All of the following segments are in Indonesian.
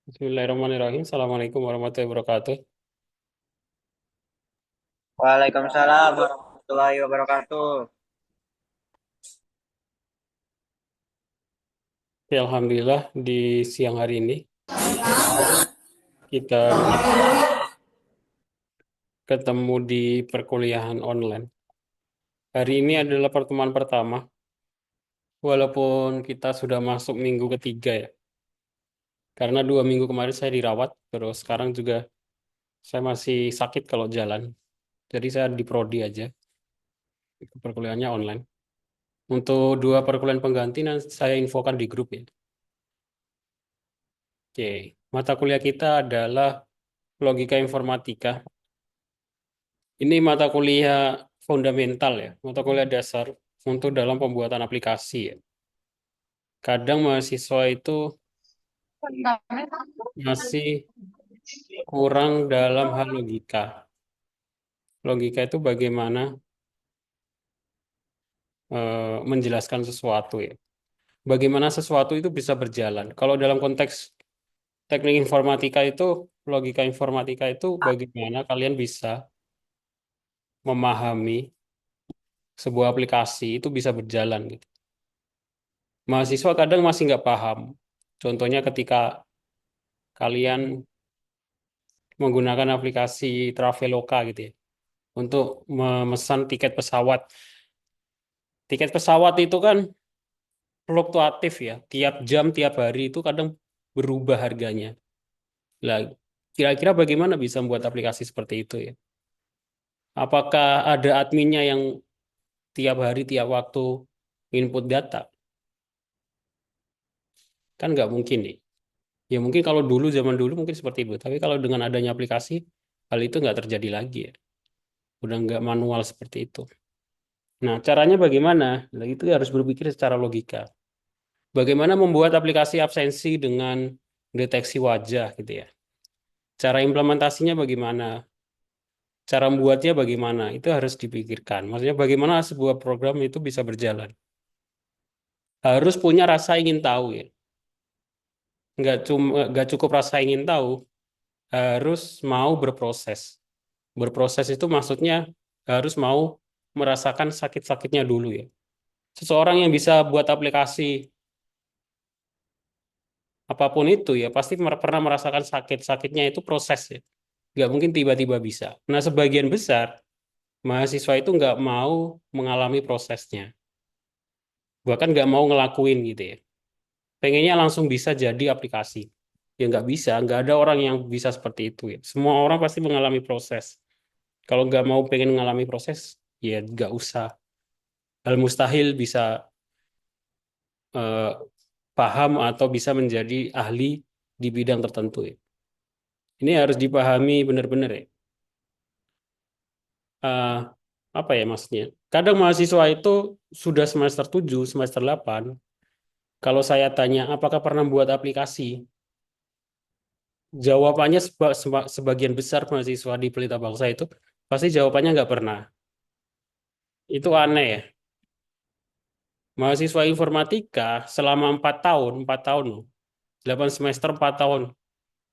Bismillahirrahmanirrahim. Assalamualaikum warahmatullahi wabarakatuh. Waalaikumsalam warahmatullahi wabarakatuh. Ya, Alhamdulillah di siang hari ini kita ketemu di perkuliahan online. Hari ini adalah pertemuan pertama, walaupun kita sudah masuk minggu ketiga ya. Karena 2 minggu kemarin saya dirawat, terus sekarang juga saya masih sakit kalau jalan. Jadi saya di prodi aja, perkuliahannya online. Untuk dua perkuliahan pengganti nanti saya infokan di grup ya. Oke, mata kuliah kita adalah logika informatika. Ini mata kuliah fundamental ya, mata kuliah dasar untuk dalam pembuatan aplikasi ya. Kadang mahasiswa itu masih kurang dalam hal logika. Logika itu bagaimana menjelaskan sesuatu ya. Bagaimana sesuatu itu bisa berjalan. Kalau dalam konteks teknik informatika itu, logika informatika itu bagaimana kalian bisa memahami sebuah aplikasi itu bisa berjalan gitu. Mahasiswa kadang masih nggak paham. Contohnya ketika kalian menggunakan aplikasi Traveloka gitu ya untuk memesan tiket pesawat. Tiket pesawat itu kan fluktuatif ya, tiap jam, tiap hari itu kadang berubah harganya. Lah, kira-kira bagaimana bisa membuat aplikasi seperti itu ya? Apakah ada adminnya yang tiap hari, tiap waktu input data? Kan nggak mungkin nih. Ya mungkin kalau dulu, zaman dulu mungkin seperti itu. Tapi kalau dengan adanya aplikasi, hal itu nggak terjadi lagi ya. Udah nggak manual seperti itu. Nah, caranya bagaimana? Nah, itu harus berpikir secara logika. Bagaimana membuat aplikasi absensi dengan deteksi wajah gitu ya. Cara implementasinya bagaimana? Cara membuatnya bagaimana? Itu harus dipikirkan. Maksudnya bagaimana sebuah program itu bisa berjalan. Harus punya rasa ingin tahu ya. Nggak cukup rasa ingin tahu, harus mau berproses. Berproses itu maksudnya harus mau merasakan sakit-sakitnya dulu ya. Seseorang yang bisa buat aplikasi apapun itu ya pasti pernah merasakan sakit-sakitnya itu proses ya. Nggak mungkin tiba-tiba bisa. Nah, sebagian besar mahasiswa itu nggak mau mengalami prosesnya. Bahkan nggak mau ngelakuin gitu ya. Pengennya langsung bisa jadi aplikasi. Ya nggak bisa, nggak ada orang yang bisa seperti itu ya. Semua orang pasti mengalami proses. Kalau nggak mau pengen mengalami proses, ya nggak usah. Hal mustahil bisa eh, paham atau bisa menjadi ahli di bidang tertentu ya. Ini harus dipahami benar-benar ya. Eh, apa ya maksudnya? Kadang mahasiswa itu sudah semester 7 semester 8 kalau saya tanya apakah pernah buat aplikasi, jawabannya sebagian besar mahasiswa di Pelita Bangsa itu pasti jawabannya nggak pernah. Itu aneh ya. Mahasiswa informatika selama 4 tahun loh. 8 semester 4 tahun.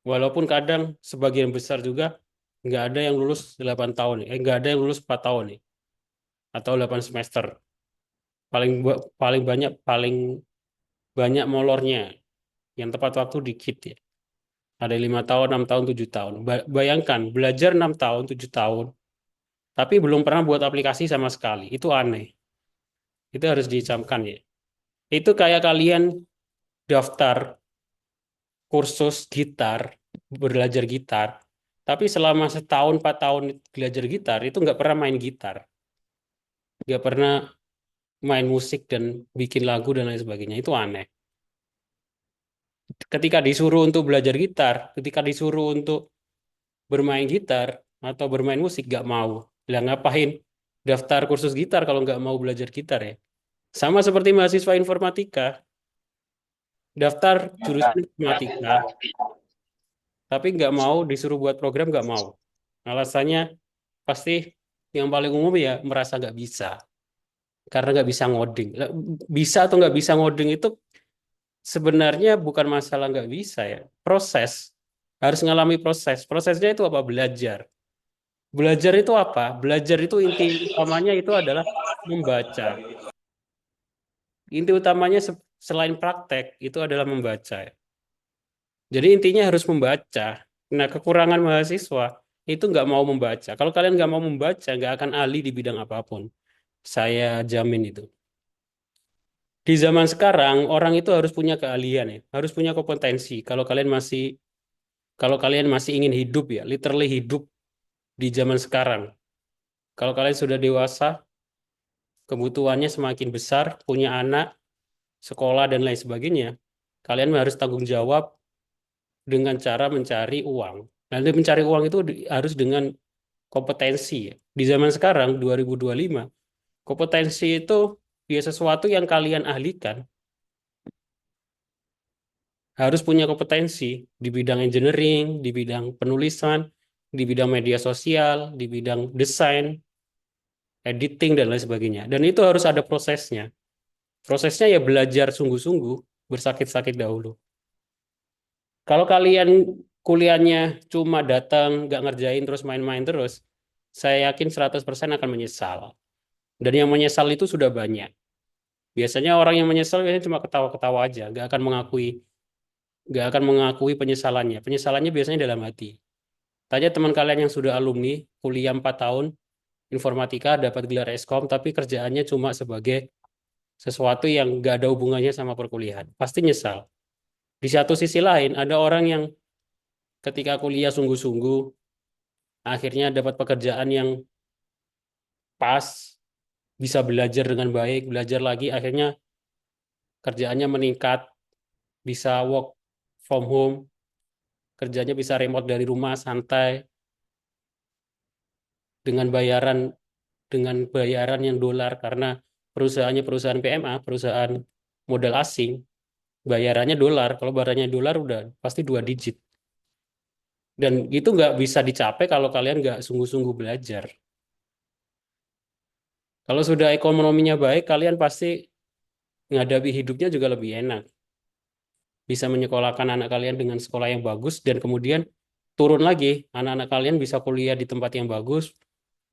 Walaupun kadang sebagian besar juga nggak ada yang lulus 8 tahun. Nggak ada yang lulus 4 tahun nih. Atau 8 semester. Paling banyak molornya. Yang tepat waktu dikit ya. Ada 5 tahun, 6 tahun, 7 tahun. Bayangkan, belajar 6 tahun, 7 tahun. Tapi belum pernah buat aplikasi sama sekali. Itu aneh. Itu harus dicamkan ya. Itu kayak kalian daftar kursus gitar, belajar gitar. Tapi selama setahun, 4 tahun belajar gitar, itu nggak pernah main gitar. Nggak pernah main musik dan bikin lagu dan lain sebagainya. Itu aneh. Ketika disuruh untuk belajar gitar, ketika disuruh untuk bermain gitar atau bermain musik, nggak mau. Lah ngapain daftar kursus gitar kalau nggak mau belajar gitar ya? Sama seperti mahasiswa informatika, daftar jurusan informatika, tapi nggak mau disuruh buat program, nggak mau. Alasannya pasti yang paling umum ya merasa nggak bisa karena nggak bisa ngoding. Lah, bisa atau nggak bisa ngoding itu sebenarnya bukan masalah nggak bisa ya. Proses, harus ngalami proses. Prosesnya itu apa? Belajar. Belajar itu apa? Belajar itu inti utamanya itu adalah membaca. Inti utamanya selain praktek itu adalah membaca. Jadi intinya harus membaca. Nah, kekurangan mahasiswa itu nggak mau membaca. Kalau kalian nggak mau membaca, nggak akan ahli di bidang apapun. Saya jamin itu. Di zaman sekarang, orang itu harus punya keahlian ya, harus punya kompetensi. Kalau kalian masih ingin hidup ya, literally hidup di zaman sekarang. Kalau kalian sudah dewasa, kebutuhannya semakin besar, punya anak, sekolah dan lain sebagainya, kalian harus tanggung jawab dengan cara mencari uang. Nanti mencari uang itu harus dengan kompetensi ya. Di zaman sekarang 2025, kompetensi itu ya sesuatu yang kalian ahlikan, harus punya kompetensi di bidang engineering, di bidang penulisan, di bidang media sosial, di bidang desain, editing dan lain sebagainya. Dan itu harus ada prosesnya. Prosesnya ya belajar sungguh-sungguh, bersakit-sakit dahulu. Kalau kalian kuliahnya cuma datang, nggak ngerjain terus main-main terus, saya yakin 100% akan menyesal. Dan yang menyesal itu sudah banyak. Biasanya orang yang menyesal biasanya cuma ketawa-ketawa aja, nggak akan mengakui penyesalannya. Penyesalannya biasanya dalam hati. Tanya teman kalian yang sudah alumni, kuliah 4 tahun, informatika, dapat gelar Eskom, tapi kerjaannya cuma sebagai sesuatu yang nggak ada hubungannya sama perkuliahan. Pasti nyesal. Di satu sisi lain, ada orang yang ketika kuliah sungguh-sungguh, akhirnya dapat pekerjaan yang pas, bisa belajar dengan baik, belajar lagi, akhirnya kerjaannya meningkat, bisa work from home, kerjanya bisa remote dari rumah, santai, dengan bayaran yang dolar, karena perusahaannya perusahaan PMA, perusahaan modal asing, bayarannya dolar. Kalau bayarannya dolar udah pasti 2 digit. Dan itu nggak bisa dicapai kalau kalian nggak sungguh-sungguh belajar. Kalau sudah ekonominya baik, kalian pasti menghadapi hidupnya juga lebih enak. Bisa menyekolahkan anak kalian dengan sekolah yang bagus dan kemudian turun lagi, anak-anak kalian bisa kuliah di tempat yang bagus,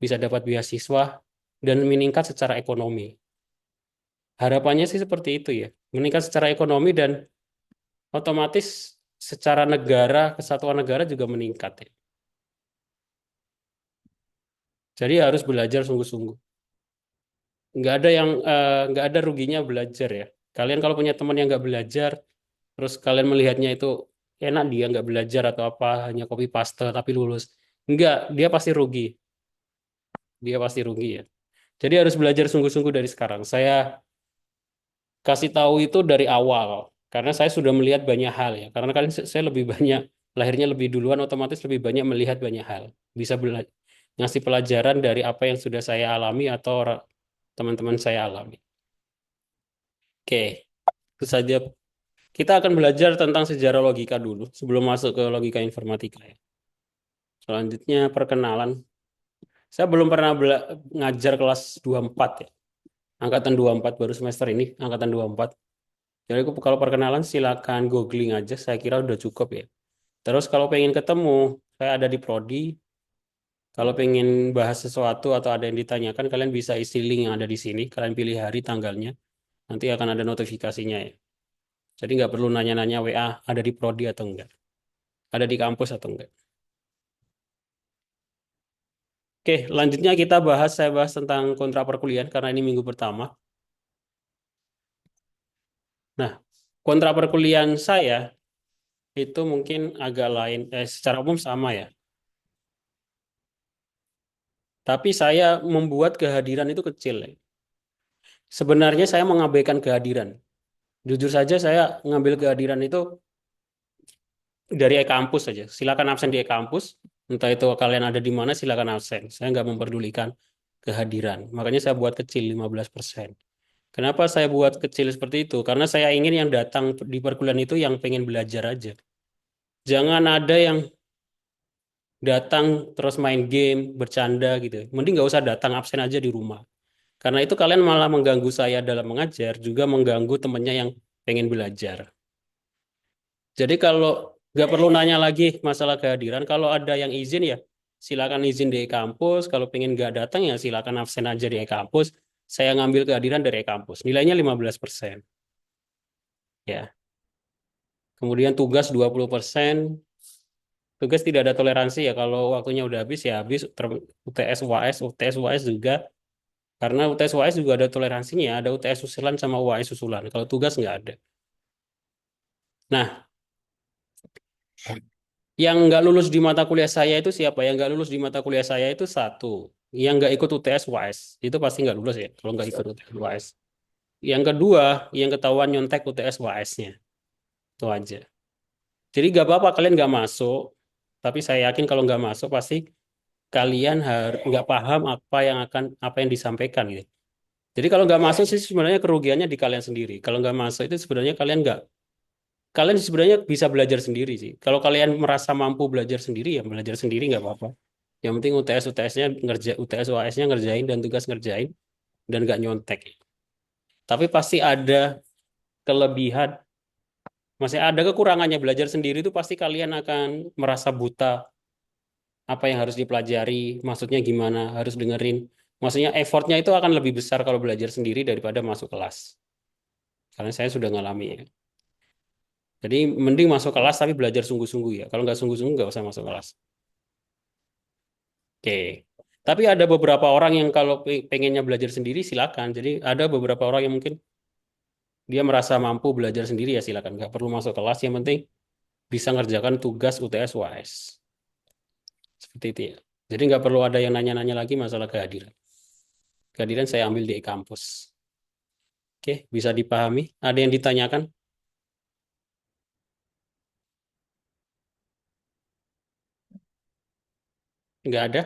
bisa dapat beasiswa dan meningkat secara ekonomi. Harapannya sih seperti itu ya, meningkat secara ekonomi dan otomatis secara negara, kesatuan negara juga meningkat ya. Jadi harus belajar sungguh-sungguh. Nggak ada ruginya belajar ya. Kalian kalau punya teman yang nggak belajar, terus kalian melihatnya itu enak dia nggak belajar atau apa, hanya copy paste tapi lulus. Enggak, dia pasti rugi. Dia pasti rugi ya. Jadi harus belajar sungguh-sungguh dari sekarang. Saya kasih tahu itu dari awal, karena saya sudah melihat banyak hal ya. Karena kan saya lebih banyak, lahirnya lebih duluan, otomatis lebih banyak melihat banyak hal. Bisa ngasih pelajaran dari apa yang sudah saya alami atau teman-teman saya alami. Oke, itu saja. Kita akan belajar tentang sejarah logika dulu sebelum masuk ke logika informatika ya. Selanjutnya perkenalan. Saya belum pernah ngajar kelas 24 ya. Angkatan 24 baru semester ini, angkatan 24. Jadi kalau perkenalan silakan googling aja, saya kira udah cukup ya. Terus kalau pengen ketemu, saya ada di Prodi. Kalau pengen bahas sesuatu atau ada yang ditanyakan, kalian bisa isi link yang ada di sini. Kalian pilih hari, tanggalnya. Nanti akan ada notifikasinya ya. Jadi nggak perlu nanya-nanya WA ada di Prodi atau enggak. Ada di kampus atau enggak. Oke, lanjutnya saya bahas tentang kontrak perkuliahan karena ini minggu pertama. Nah, kontrak perkuliahan saya itu mungkin agak lain, secara umum sama ya. Tapi saya membuat kehadiran itu kecil ya. Sebenarnya saya mengabaikan kehadiran. Jujur saja saya ngambil kehadiran itu dari e-kampus saja. Silakan absen di e-kampus. Entah itu kalian ada di mana, silakan absen. Saya nggak memperdulikan kehadiran. Makanya saya buat kecil 15%. Kenapa saya buat kecil seperti itu? Karena saya ingin yang datang di perkuliahan itu yang pengen belajar aja. Jangan ada yang datang terus main game, bercanda gitu. Mending nggak usah datang, absen aja di rumah. Karena itu kalian malah mengganggu saya dalam mengajar, juga mengganggu temannya yang pengen belajar. Jadi kalau nggak perlu nanya lagi masalah kehadiran, kalau ada yang izin ya silakan izin di kampus. Kalau pengen nggak datang ya silakan absen aja di kampus. Saya ngambil kehadiran dari kampus. Nilainya 15%. Ya. Kemudian tugas 20%. Tugas tidak ada toleransi ya. Kalau waktunya udah habis ya habis. UTS UAS, UTS UAS juga. Karena UTS UAS juga ada toleransinya. Ada UTS susulan sama UAS susulan. Kalau tugas nggak ada. Nah, yang nggak lulus di mata kuliah saya itu siapa? Yang nggak lulus di mata kuliah saya itu satu. Yang nggak ikut UTS UAS. Itu pasti nggak lulus ya. Kalau nggak ikut UTS UAS. Yang kedua, yang ketahuan nyontek UTS UAS-nya. Itu aja. Jadi nggak apa-apa kalian nggak masuk. Tapi saya yakin kalau nggak masuk pasti kalian harus nggak paham apa yang disampaikan gitu. Jadi kalau nggak masuk sih sebenarnya kerugiannya di kalian sendiri. Kalau nggak masuk itu sebenarnya kalian sebenarnya bisa belajar sendiri sih. Kalau kalian merasa mampu belajar sendiri ya belajar sendiri nggak apa-apa. Yang penting UTS-UTS-nya UTS UAS-nya ngerjain dan tugas ngerjain dan nggak nyontek. Tapi pasti ada kelebihan, masih ada kekurangannya belajar sendiri itu pasti kalian akan merasa buta apa yang harus dipelajari, maksudnya gimana, harus dengerin. Maksudnya effortnya itu akan lebih besar kalau belajar sendiri daripada masuk kelas. Karena saya sudah ngalami ya. Jadi mending masuk kelas tapi belajar sungguh-sungguh ya. Kalau nggak sungguh-sungguh nggak usah masuk kelas. Oke. Tapi ada beberapa orang yang kalau pengennya belajar sendiri silakan. Jadi ada beberapa orang yang mungkin dia merasa mampu belajar sendiri ya silakan. Nggak perlu masuk kelas. Yang penting bisa ngerjakan tugas UTS UAS. Seperti itu ya. Jadi nggak perlu ada yang nanya-nanya lagi masalah kehadiran. Kehadiran saya ambil di kampus. Oke, bisa dipahami? Ada yang ditanyakan? Nggak ada?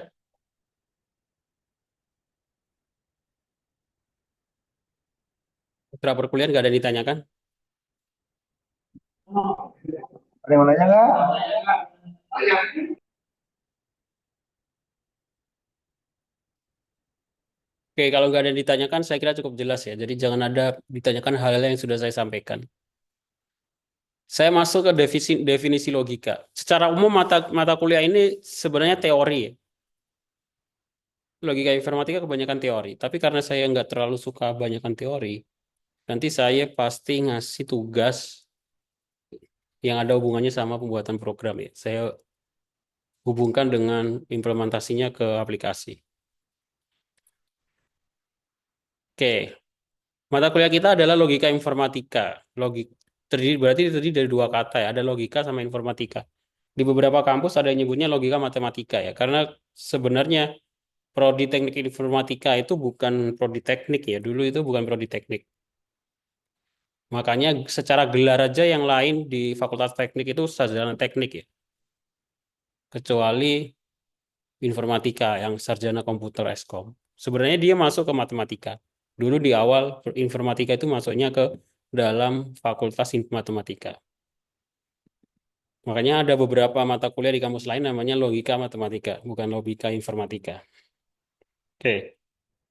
Putra perkuliahan nggak ada yang ditanyakan? Ada yang mau nanya nggak? Oke, kalau nggak ada yang ditanyakan, saya kira cukup jelas ya. Jadi jangan ada ditanyakan hal-hal yang sudah saya sampaikan. Saya masuk ke definisi logika. Secara umum mata kuliah ini sebenarnya teori ya. Logika informatika kebanyakan teori. Tapi karena saya nggak terlalu suka banyakkan teori, nanti saya pasti ngasih tugas yang ada hubungannya sama pembuatan program ya. Saya hubungkan dengan implementasinya ke aplikasi. Oke, mata kuliah kita adalah logika informatika. Berarti terdiri dari dua kata ya, ada logika sama informatika. Di beberapa kampus ada yang nyebutnya logika matematika ya, karena sebenarnya prodi teknik informatika itu bukan prodi teknik ya, dulu itu bukan prodi teknik. Makanya secara gelar aja yang lain di Fakultas Teknik itu sarjana teknik ya, kecuali informatika yang sarjana komputer Eskom. Sebenarnya dia masuk ke matematika. Dulu di awal informatika itu masuknya ke dalam Fakultas Matematika. Makanya ada beberapa mata kuliah di kampus lain namanya logika matematika, bukan logika informatika. Oke,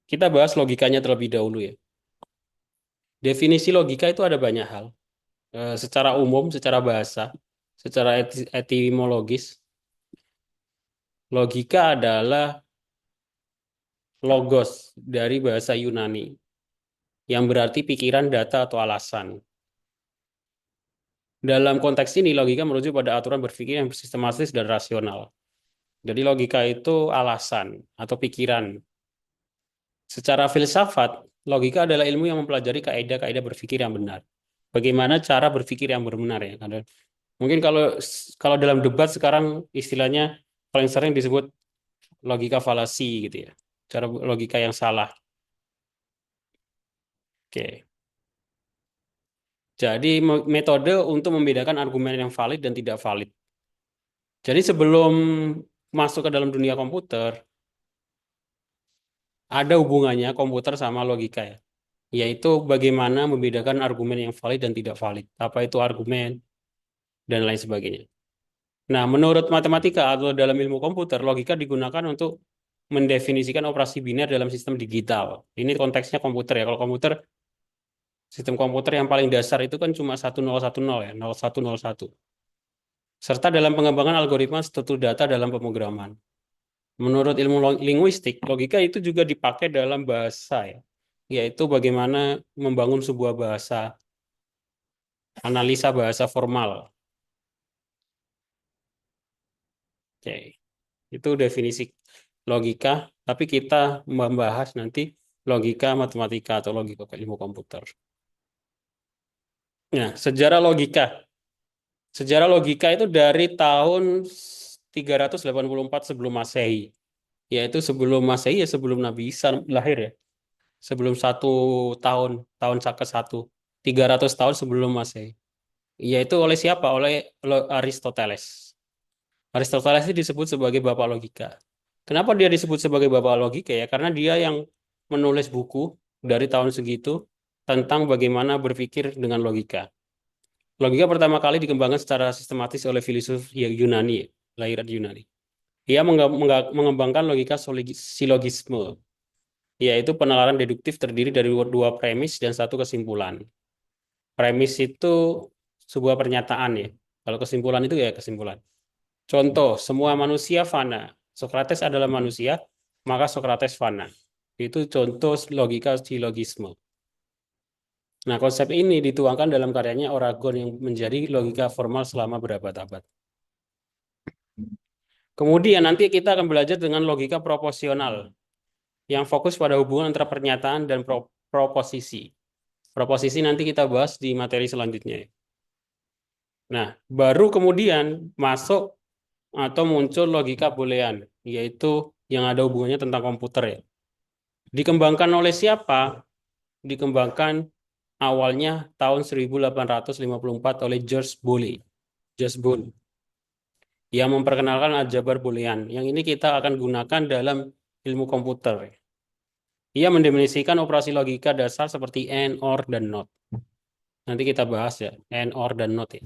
kita bahas logikanya terlebih dahulu ya. Definisi logika itu ada banyak hal. Secara umum, secara bahasa, secara etimologis, logika adalah logos dari bahasa Yunani yang berarti pikiran, data, atau alasan. Dalam konteks ini, logika merujuk pada aturan berpikir yang sistematis dan rasional. Jadi logika itu alasan atau pikiran. Secara filsafat, logika adalah ilmu yang mempelajari kaidah-kaidah berpikir yang benar. Bagaimana cara berpikir yang benar ya? Mungkin kalau kalau dalam debat sekarang istilahnya paling sering disebut logika falasi gitu ya. Cara logika yang salah. Oke. Jadi metode untuk membedakan argumen yang valid dan tidak valid. Jadi sebelum masuk ke dalam dunia komputer, ada hubungannya komputer sama logika ya. Yaitu bagaimana membedakan argumen yang valid dan tidak valid. Apa itu argumen dan lain sebagainya. Nah, menurut matematika atau dalam ilmu komputer, logika digunakan untuk mendefinisikan operasi biner dalam sistem digital. Ini konteksnya komputer ya. Kalau komputer, sistem komputer yang paling dasar itu kan cuma 1010 ya, 0101. serta dalam pengembangan algoritma struktur data dalam pemrograman. Menurut ilmu linguistik, logika itu juga dipakai dalam bahasa ya, yaitu bagaimana membangun sebuah bahasa, analisa bahasa formal. Oke, itu definisi logika, tapi kita membahas nanti logika matematika atau logika ilmu komputer. Nah, sejarah logika. Sejarah logika itu dari tahun 384 sebelum Masehi, yaitu sebelum Masehi ya sebelum Nabi Isa lahir ya, sebelum tahun tahun ke satu, 300 tahun sebelum Masehi. Yaitu oleh siapa? Oleh Aristoteles. Aristoteles itu disebut sebagai bapak logika. Kenapa dia disebut sebagai bapak logika ya? Karena dia yang menulis buku dari tahun segitu tentang bagaimana berpikir dengan logika. Logika pertama kali dikembangkan secara sistematis oleh filsuf Yunani, lahiran Yunani. Ia mengembangkan logika silogisme, yaitu penalaran deduktif terdiri dari dua premis dan satu kesimpulan. Premis itu sebuah pernyataan ya. Kalau kesimpulan itu ya kesimpulan. Contoh, semua manusia fana. Sokrates adalah manusia, maka Sokrates fana. Itu contoh logika silogisme. Nah, konsep ini dituangkan dalam karyanya Oragon yang menjadi logika formal selama berabad-abad. Kemudian nanti kita akan belajar dengan logika proporsional yang fokus pada hubungan antara pernyataan dan proposisi. Proposisi nanti kita bahas di materi selanjutnya. Nah, baru kemudian masuk atau muncul logika boolean, yaitu yang ada hubungannya tentang komputer ya. Dikembangkan oleh siapa? Dikembangkan awalnya tahun 1854 oleh George Boole. George Boole yang memperkenalkan aljabar boolean. Yang ini kita akan gunakan dalam ilmu komputer. Ia mendefinisikan operasi logika dasar seperti AND, OR, dan NOT. Nanti kita bahas ya, AND, OR, dan NOT ya.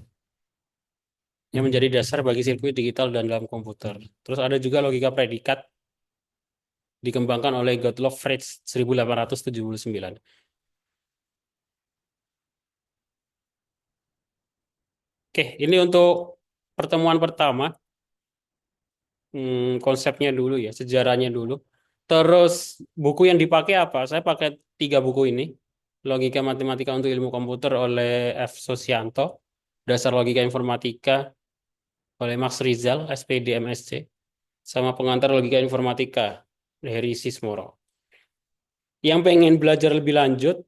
Yang menjadi dasar bagi sirkuit digital dan dalam komputer. Terus ada juga logika predikat dikembangkan oleh Gottlob Frege 1879. Oke, ini untuk pertemuan pertama. Konsepnya dulu ya, sejarahnya dulu. Terus buku yang dipakai apa? Saya pakai 3 buku ini. Logika Matematika untuk Ilmu Komputer oleh F. Sosianto. Dasar Logika Informatika oleh Max Rizal, SPD MSc. Sama Pengantar Logika Informatika dari Sismoro. Yang pengen belajar lebih lanjut,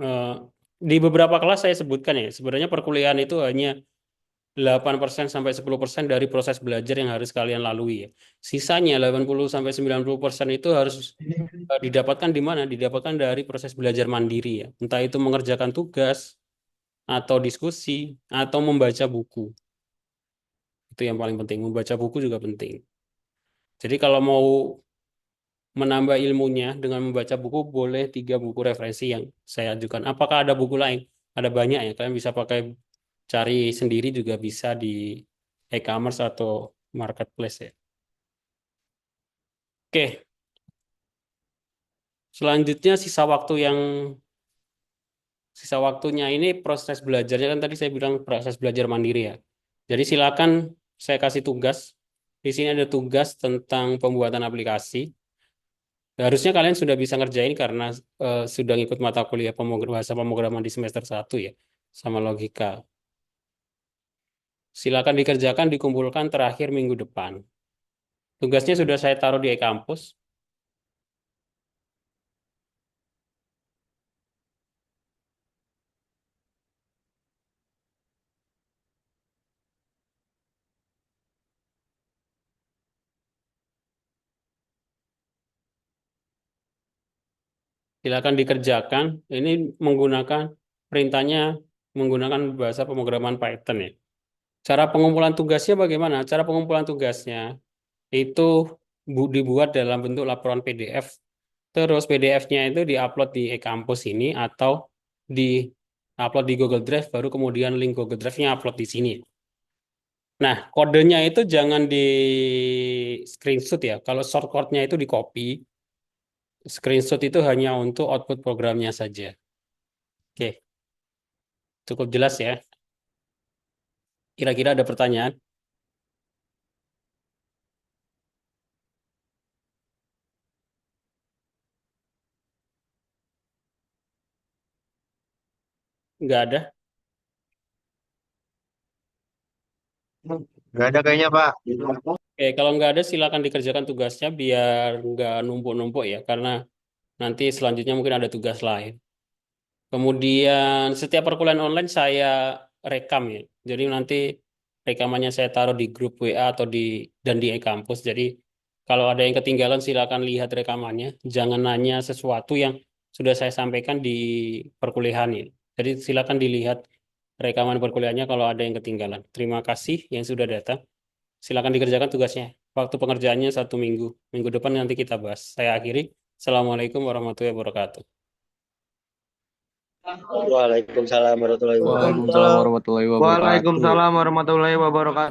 eh, di beberapa kelas saya sebutkan ya, sebenarnya perkuliahan itu hanya 8% sampai 10% dari proses belajar yang harus kalian lalui ya. Sisanya 80 sampai 90% itu harus didapatkan di mana? Didapatkan dari proses belajar mandiri ya. Entah itu mengerjakan tugas atau diskusi atau membaca buku. Itu yang paling penting. Membaca buku juga penting. Jadi kalau mau menambah ilmunya dengan membaca buku, boleh 3 buku referensi yang saya ajukan. Apakah ada buku lain? Ada banyak ya. Kalian bisa pakai cari sendiri juga bisa di e-commerce atau marketplace ya. Oke, selanjutnya sisa waktunya ini proses belajarnya kan tadi saya bilang proses belajar mandiri ya. Jadi silakan saya kasih tugas. Di sini ada tugas tentang pembuatan aplikasi. Harusnya kalian sudah bisa ngerjain karena sudah ngikut mata kuliah bahasa pemrograman di semester 1 ya, sama logika. Silakan dikerjakan, dikumpulkan terakhir minggu depan. Tugasnya sudah saya taruh di e-kampus. Silakan dikerjakan. Ini menggunakan perintahnya menggunakan bahasa pemrograman Python ya. Cara pengumpulan tugasnya bagaimana? Cara pengumpulan tugasnya itu dibuat dalam bentuk laporan PDF. Terus PDF-nya itu diupload di e-kampus ini atau di-upload di Google Drive, baru kemudian link Google Drive-nya upload di sini. Nah, kodenya itu jangan di screenshot ya. Kalau shortcut-nya itu di copy, screenshot itu hanya untuk output programnya saja. Oke, cukup jelas ya. Kira-kira ada pertanyaan? Nggak ada. Nggak ada kayaknya, Pak. Oke, kalau nggak ada silakan dikerjakan tugasnya biar nggak numpuk-numpuk ya, karena nanti selanjutnya mungkin ada tugas lain. Kemudian setiap perkuliahan online saya rekam ya. Jadi nanti rekamannya saya taruh di grup WA atau dan di e-kampus. Jadi kalau ada yang ketinggalan silakan lihat rekamannya. Jangan nanya sesuatu yang sudah saya sampaikan di perkuliahan ya. Jadi silakan dilihat rekaman perkuliahannya kalau ada yang ketinggalan. Terima kasih yang sudah datang. Silakan dikerjakan tugasnya. Waktu pengerjaannya 1 minggu. Minggu depan nanti kita bahas. Saya akhiri. Assalamualaikum warahmatullahi wabarakatuh. Waalaikumsalam warahmatullahi wabarakatuh. Waalaikumsalam warahmatullahi wabarakatuh. Waalaikumsalam warahmatullahi wabarakatuh.